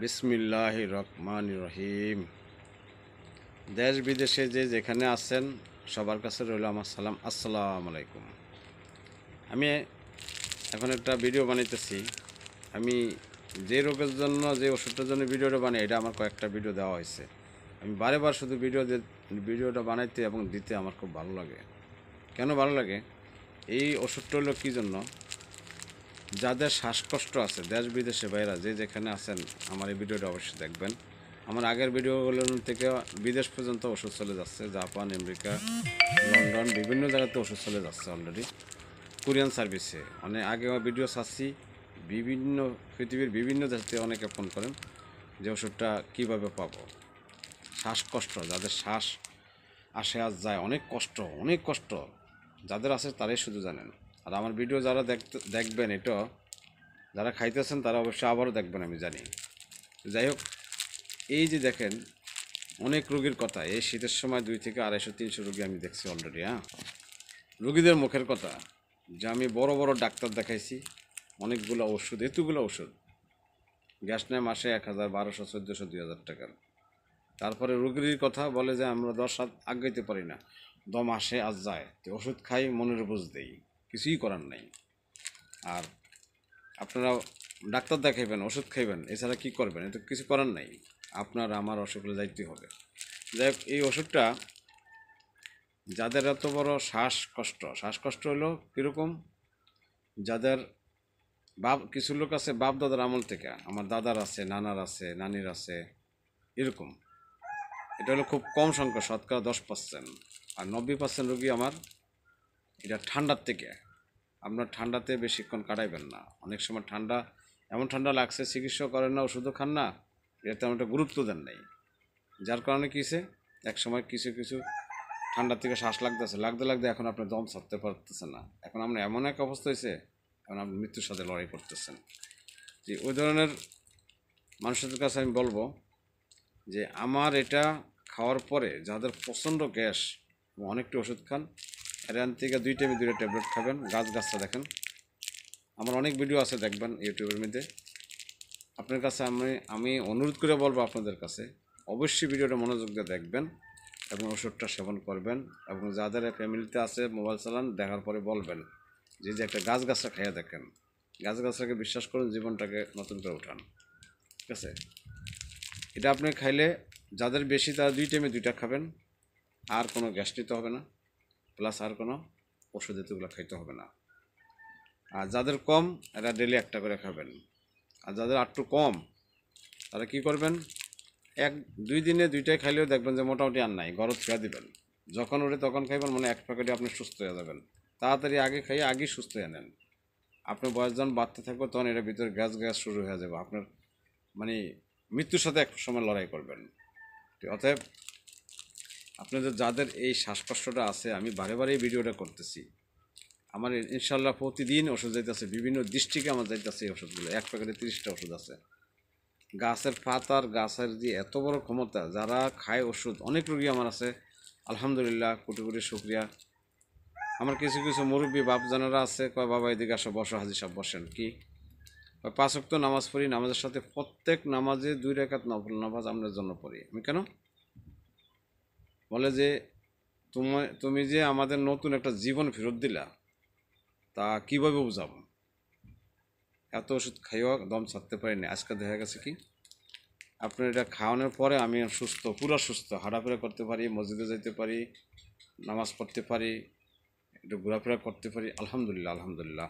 বিসমিল্লাহির রহমানির রহিম। দেশ বিদেশে যেখানে আছেন সবার কাছে রইল আমার সালাম, আসসালামু আলাইকুম। আমি এখন একটা ভিডিও বানাইতেছি। আমি যে রোগের জন্য যে ওষুধটার জন্য ভিডিওটা বানাই, এটা আমার কয়েকটা ভিডিও দেওয়া হয়েছে। আমি বারে বার শুধু ভিডিওটা বানাইতে এবং দিতে আমার খুব ভালো লাগে। কেন ভালো লাগে? এই ওষুধটা হলো কী জন্য? যাদের শ্বাসকষ্ট আছে দেশ বিদেশে বাইরে যেখানে আছেন আমার এই ভিডিওটা অবশ্যই দেখবেন। আমার আগের ভিডিওগুলোর থেকে বিদেশ পর্যন্ত ওষুধ চলে যাচ্ছে, জাপান, আমেরিকা, লন্ডন, বিভিন্ন জায়গাতে ওষুধ চলে যাচ্ছে অলরেডি কুরিয়ান সার্ভিসে। মানে আগে ভিডিও ছাড়ছি, বিভিন্ন পৃথিবীর বিভিন্ন দেশে অনেকে ফোন করেন যে ওষুধটা কীভাবে পাবো। শ্বাসকষ্ট, যাদের শ্বাস আসে আর যায়, অনেক কষ্ট যাদের আছে তারাই শুধু জানেন। আর আমার ভিডিও যারা দেখবেন, এটা যারা খাইতেছেন তারা অবশ্যই আবারও দেখবেন, আমি জানি। যাই হোক, এই যে দেখেন অনেক রোগীর কথা, এই শীতের সময় 200-250-300 রোগী আমি দেখছি অলরেডি। রোগীদের মুখের কথা যে আমি বড় বড় ডাক্তার দেখাইছি, অনেকগুলো ওষুধ, এতগুলো ওষুধ, গ্যাস নেয় মাসে 1000, 1200, 1400, 2000 টাকার। তারপরে রোগীর কথা বলে যে আমরা 10 হাত আগাইতে পারি না, দম আসে আজ যায়, তো ওষুধ খাই, মনের বুঝ দেই, কিছুই করার নাই। আর আপনারা ডাক্তার দেখাইবেন, ওষুধ খাইবেন, এছাড়া কী করবেন? এটা কিছু করার নাই। আপনার আমার অসুখে যাইতে হবে। যাই হোক, এই ওষুধটা যাদের এত বড় শ্বাসকষ্ট হলো কীরকম, যাদের কিছু লোক আছে বাপ দাদার আমল থেকে, আমার দাদার আছে, নানার আছে, নানির আছে, এরকম। এটা হলো খুব কম সংখ্যা, শতকরা 10%। আর 90% রোগী আমার এটা ঠান্ডার থেকে। আপনার ঠান্ডাতে বেশিক্ষণ কাটাইবেন না। অনেক সময় এমন ঠান্ডা লাগছে, চিকিৎসা করেন না, ওষুধও খান না, এটা তেমন একটা গুরুত্ব দেন নাই। যার কারণে কী হয়েছে, এক সময় কিছু ঠান্ডার থেকে শ্বাস লাগতে এখন আপনি দম ছাড়তে পারতেছেন না। এখন আপনার এমন এক অবস্থা হয়েছে, এখন আপনি মৃত্যুর সাথে লড়াই করতেছেন। যে ওই ধরনের মানুষদের কাছে আমি বলবো যে আমার এটা খাওয়ার পরে যাদের প্রচণ্ড গ্যাস এবং অনেকটা ওষুধ খান, এখান থেকে 2 টাইমে 2টা ট্যাবলেট খাবেন। গাছটা দেখেন, আমার অনেক ভিডিও আছে, দেখবেন ইউটিউবের মধ্যে। আপনার কাছে আমি অনুরোধ করে বলবো আপনাদের কাছে, অবশ্যই ভিডিওটা মনোযোগ দিয়ে দেখবেন এবং ওষুধটা সেবন করবেন। এবং যাদের ফ্যামিলিতে আছে মোবাইল চালান, দেখার পরে বলবেন যে একটা গাছটা খাইয়ে দেখেন। গাছটাকে বিশ্বাস করুন, জীবনটাকে নতুন করে উঠান। ঠিক আছে? এটা আপনি খাইলে যাদের বেশি তারা 2 টাইমে 2টা খাবেন, আর কোনো গ্যাস নিতে হবে না, প্লাস আর কোনো ওষুধ এতগুলো খাইতে হবে না। আর যাদের কম, এরা ডেলি একটা করে খাবেন। আর যাদের একটু কম, তারা কি করবেন, 1-2 দিনে 2টাই খাইলেও দেখবেন যে মোটামুটি আর নাই, গরদ খেয়ে দিবেন। যখন ওঠে তখন খাইবেন, মানে এক প্যাকেটে আপনি সুস্থ হয়ে যাবেন। তাড়াতাড়ি আগে খাইয়ে আগেই সুস্থ হয়ে নেন। আপনার বয়স যখন বাড়তে থাকবে তখন এটার ভিতরে গ্যাস শুরু হয়ে যাবে, আপনার মানে মৃত্যুর সাথে এক সময় লড়াই করবেন। অতএব আপনাদের যাদের এই শ্বাসকষ্টটা আছে, আমি বারে এই ভিডিওটা করতেছি। আমার ইনশাল্লাহ প্রতিদিন ওষুধ যাইতেছে, বিভিন্ন ডিস্ট্রিক্টে আমার যাইতেছে এই ওষুধগুলো। এক প্যাকেটে 30টা ওষুধ আছে। গাছের পাতার গাছের যে এত বড় ক্ষমতা, যারা খায় ওষুধ, অনেক রোগী আমার আছে, আলহামদুলিল্লাহ, কোটি কোটি শুকরিয়া। আমার কিছু মুরব্বী বাপজানারা আছে, কয় বাবা এদিকে আসো, বসো, হাজি সাহেব বসেন। কি 5 ওয়াক্ত নামাজ পড়ি, নামাজের সাথে প্রত্যেক নামাজে 2 রাকাত নফল নামাজ আপনার জন্য পড়ি। আমি কেন? বলে যে তুমি যে আমাদের নতুন একটা জীবন ফেরত দিলা, তা কীভাবে বুঝাবো? এত ওষুধ খাইও দম ছাড়তে পারিনি। আজকে দেখা গেছে কি, আপনার এটা খাওয়ানোর পরে আমি পুরো সুস্থ, হাঁটাফেরা করতে পারি, মসজিদে যেতে পারি, নামাজ পড়তে পারি, একটু ঘোরাফেরা করতে পারি। আলহামদুলিল্লাহ।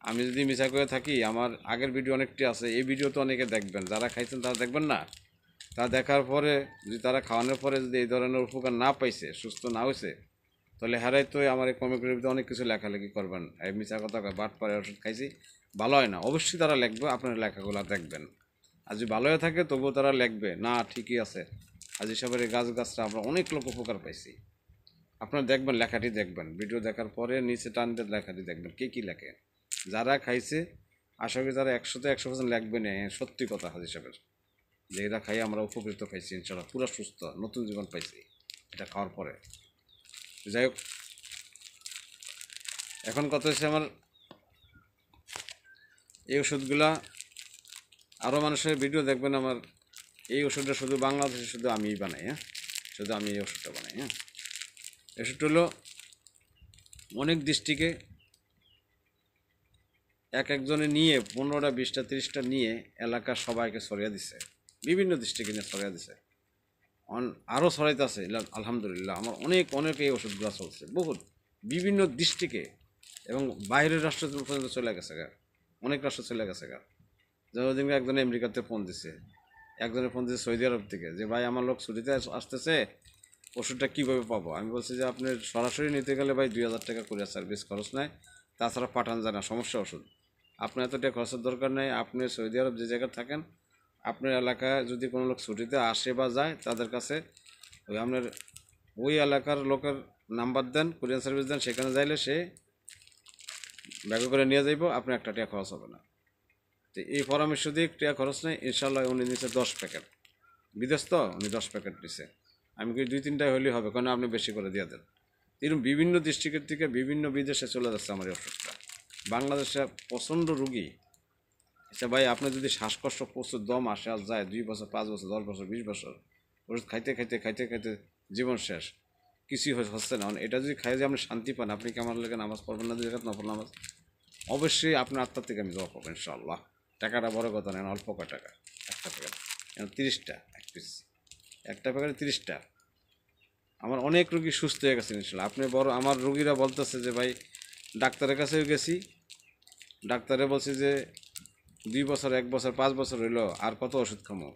আমি যদি মিছা করে থাকি, আমার আগের ভিডিও অনেকটি আছে, এই ভিডিও তো অনেকে দেখবেন, যারা খাইছেন তারা দেখবেন না। তা দেখার পরে যদি তারা খাওয়ানোর পরে যদি এই ধরনের উপকার না পাইছে, সুস্থ না হয়েছে, তাহলে হারাই তো আমার এই কমেন্টের ভিতরে অনেক কিছু লেখালেখি করবেন, এই মিছা কথা বাট পারে ওষুধ খাইছি, ভালো হয় না। অবশ্যই তারা লিখবে, আপনার লেখাগুলো দেখবেন। আর যদি ভালো হয়ে থাকে তবুও তারা লিখবে না ঠিকই আছে, হাজি সাহেবের এই গাছটা আমরা অনেক লোক উপকার পাইছি। আপনারা দেখবেন, লেখাটি দেখবেন, ভিডিও দেখার পরে নিচে টান দিয়ে লেখাটি দেখবেন কে লেখে। যারা খাইছে, আশা করি তারা 100% লিখবে না সত্যি কথা হাজি সাহেবের, যে এটা খাই আমরা উপকৃত পাইছি, ইনশাল্লাহ পুরো সুস্থ, নতুন জীবন পাইছি এটা খাওয়ার পরে। যাই হোক, এখন কথা হচ্ছে আমার এই ওষুধগুলা আরও মানুষের ভিডিও দেখবেন আমার। এই ওষুধটা শুধু বাংলাদেশে শুধু আমিই বানাই, হ্যাঁ, শুধু আমি এই ওষুধটা বানাই, হ্যাঁ। ওষুধটা হলো অনেক ডিস্ট্রিক্টে একজনে নিয়ে 15টা 20টা 30টা নিয়ে এলাকার সবাইকে ছড়িয়ে দিছে, বিভিন্ন ডিস্ট্রিক্টে নিয়ে ছড়িয়ে দিছে। আরও ছড়াইতে আছে আলহামদুলিল্লাহ। আমার অনেক এই ওষুধগুলো চলছে বহুত বিভিন্ন ডিস্ট্রিক্টে, এবং বাইরের রাষ্ট্র পর্যন্ত চলে গেছে গা, অনেক রাষ্ট্র চলে গেছে গা। যেমন দিনকে একজনে আমেরিকাতে ফোন দিছে, একজনে ফোন দিছে সৌদি আরব থেকে, যে ভাই আমার লোক ছুটিতে আসতেছে, ওষুধটা কীভাবে পাবো। আমি বলছি যে আপনি সরাসরি নিতে গেলে ভাই 2000 টাকা করে সার্ভিস খরচ নেয়, তাছাড়া পাঠান যায় না, সমস্যা ওষুধ। আপনার এত টাকা খরচের দরকার নেই। আপনি সৌদি আরব যে জায়গায় থাকেন, আপনার এলাকায় যদি কোনো লোক ছুটিতে আসে বা যায়, তাদের কাছে ওই আপনার ওই এলাকার লোকের নাম্বার দেন, কুরিয়ার সার্ভিস দেন, সেখানে যাইলে সে ব্যাগে করে নিয়ে যাইব, আপনার একটা টাকা খরচ হবে না। তো এই পরামর্শ দিয়ে টাকা খরচ নেই, ইনশাল্লাহ। উনি নিচ্ছে 10 প্যাকেট, বিদেশ তো, উনি 10 প্যাকেট দিছে। আমি কি 2-3টায় হলেই হবে, কারণ আপনি বেশি করে দিয়ে দেন। এরকম বিভিন্ন ডিস্ট্রিক্টের থেকে বিভিন্ন বিদেশে চলে যাচ্ছে আমার এই ওষুধটা। বাংলাদেশে প্রচণ্ড রুগী। আচ্ছা ভাই, আপনার যদি শ্বাসকষ্ট প্রচুর দম আসে আর যায় 2 বছর 5 বছর 10 বছর 20 বছর ওষুধ খাইতে খাইতে খাইতে খাইতে জীবন শেষ, কিছুই হচ্ছে না। এটা যদি খাই যে আপনি শান্তি পান, আপনি কি আমার লেগে নামাজ পড়বেন না? 2 রাকাত নফল নামাজ অবশ্যই আপনার আত্মার থেকে আমি জবাব পাবো ইনশাআল্লাহ। টাকাটা বড় কথা নেন, অল্প কয় টাকা, একটা প্যাকেট 30টা, এক পিস, একটা প্যাকেটে 30টা। আমার অনেক রুগী সুস্থ হয়ে গেছে ইনশাআল্লাহ। আপনি বড়, আমার রুগীরা বলতেছে যে ভাই ডাক্তারের কাছেও গেছি, ডাক্তারে বলছে যে 2 বছর 1 বছর 5 বছর হইলো, আর কত ওষুধ খামো।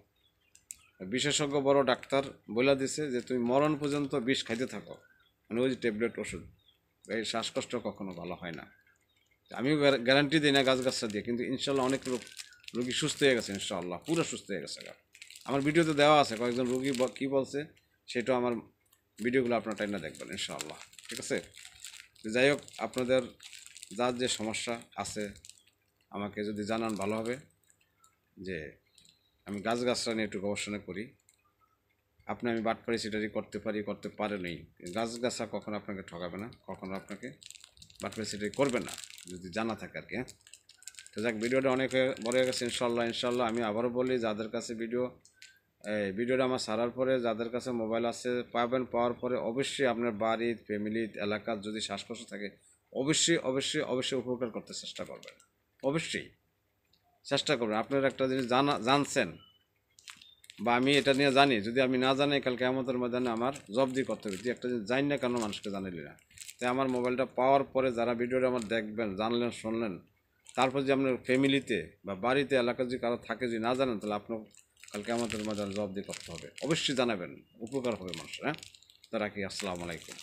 বিশেষজ্ঞ বড় ডাক্তার বলে দিছে যে তুমি মরণ পর্যন্ত বিষ খাইতে থাকো, মানে ওই যে ট্যাবলেট ওষুধ। এই শ্বাসকষ্ট কখনো ভালো হয় না। আমিও গ্যারান্টি দিই না গাছগাছরা দিয়ে, কিন্তু ইনশাল্লাহ অনেক রুগী সুস্থ হয়ে গেছে ইনশাআল্লাহ, পুরো সুস্থ হয়ে গেছে। আমার ভিডিওতে দেওয়া আছে কয়েকজন রুগী কী বলছে, সেটাও আমার ভিডিওগুলো আপনার টাইমে দেখবেন ইনশাআল্লাহ, ঠিক আছে। যাই হোক, আপনাদের যার যে সমস্যা আছে আমাকে যদি জানান ভালো হবে। যে আমি গাছগাছরা নিয়ে একটু গবেষণা করি, আমি বাটপারি সিটারি করতে পারি, করতে পারে নেই। গাছগাছা কখনো আপনাকে ঠকাবে না, কখনো আপনাকে বাটপারি সিটারি করবে না, যদি জানা থাকে আর কি, হ্যাঁ। তো যাক, ভিডিওটা অনেক বড় হয়ে গেছে ইনশাল্লাহ। আমি আবারও বলি, যাদের কাছে ভিডিওটা আমার ছাড়ার পরে যাদের কাছে মোবাইল আছে পাওয়ার পরে অবশ্যই আপনার বাড়ির ফ্যামিলির এলাকার যদি শ্বাসকষ্ট থাকে অবশ্যই উপকার করতে চেষ্টা করবেন, অবশ্যই চেষ্টা করবেন। আপনার একটা জিনিস জানছেন বা আমি এটা নিয়ে জানি, যদি আমি না জানি, কাল কিয়ামতের ময়দানে আমার জবাবদি করতে হবে। তুই একটা জিনিস জানি না কেন মানুষকে জানালি না। তাই আমার মোবাইলটা পাওয়ার পরে যারা ভিডিওটা আমার দেখবেন, জানলেন, শুনলেন, তারপর যে আপনার ফ্যামিলিতে বা বাড়িতে এলাকায় যদি কারো থাকে, যদি না জানেন, তাহলে আপনার কাল কিয়ামতের ময়দানে জবাবদি করতে হবে। অবশ্যই জানাবেন, উপকার হবে মানুষের, হ্যাঁ। তো রাখি, আসসালামু আলাইকুম।